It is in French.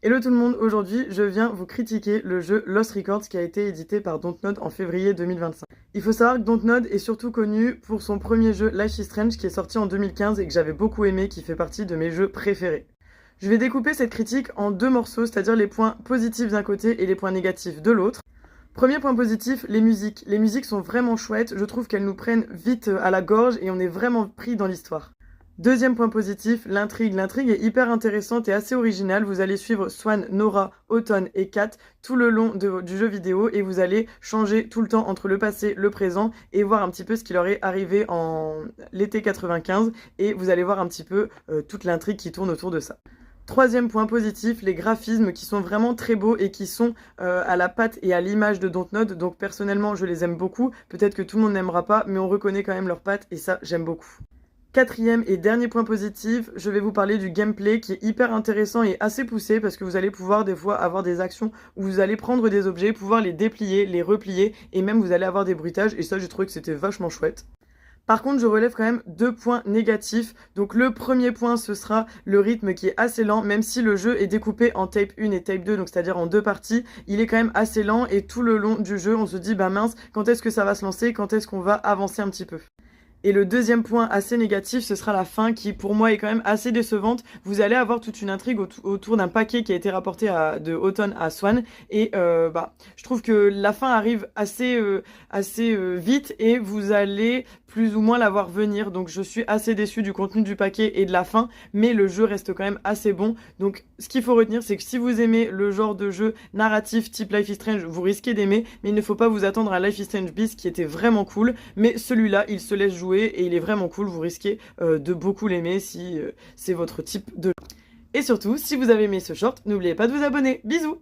Hello tout le monde, aujourd'hui je viens vous critiquer le jeu Lost Records qui a été édité par Dontnod en février 2025. Il faut savoir que Dontnod est surtout connu pour son premier jeu Life is Strange qui est sorti en 2015 et que j'avais beaucoup aimé, qui fait partie de mes jeux préférés. Je vais découper cette critique en deux morceaux, c'est-à-dire les points positifs d'un côté et les points négatifs de l'autre. Premier point positif, les musiques. Les musiques sont vraiment chouettes, je trouve qu'elles nous prennent vite à la gorge et on est vraiment pris dans l'histoire. Deuxième point positif, l'intrigue. L'intrigue est hyper intéressante et assez originale. Vous allez suivre Swan, Nora, Autumn et Kat tout le long du jeu vidéo et vous allez changer tout le temps entre le passé, le présent et voir un petit peu ce qui leur est arrivé en l'été 95 et vous allez voir un petit peu toute l'intrigue qui tourne autour de ça. Troisième point positif, les graphismes qui sont vraiment très beaux et qui sont à la patte et à l'image de Dontnod. Donc personnellement, je les aime beaucoup. Peut-être que tout le monde n'aimera pas, mais on reconnaît quand même leurs pattes et ça, j'aime beaucoup. Quatrième et dernier point positif, je vais vous parler du gameplay qui est hyper intéressant et assez poussé parce que vous allez pouvoir des fois avoir des actions où vous allez prendre des objets, pouvoir les déplier, les replier et même vous allez avoir des bruitages et ça j'ai trouvé que c'était vachement chouette. Par contre, je relève quand même deux points négatifs. Donc le premier point, ce sera le rythme qui est assez lent, même si le jeu est découpé en tape 1 et tape 2, donc c'est-à-dire en deux parties, il est quand même assez lent et tout le long du jeu, on se dit bah mince, quand est-ce que ça va se lancer, quand est-ce qu'on va avancer un petit peu. Et le deuxième point assez négatif, ce sera la fin qui, pour moi, est quand même assez décevante. Vous allez avoir toute une intrigue autour d'un paquet qui a été rapporté de Autumn à Swan. Et je trouve que la fin arrive assez vite et vous allez plus ou moins la voir venir. Donc je suis assez déçue du contenu du paquet et de la fin, mais le jeu reste quand même assez bon. Donc ce qu'il faut retenir, c'est que si vous aimez le genre de jeu narratif type Life is Strange, vous risquez d'aimer, mais il ne faut pas vous attendre à Life is Strange Beast qui était vraiment cool. Mais celui-là, il se laisse jouer et il est vraiment cool, vous risquez de beaucoup l'aimer si c'est votre type de jeu. Et surtout, si vous avez aimé ce short, n'oubliez pas de vous abonner. Bisous!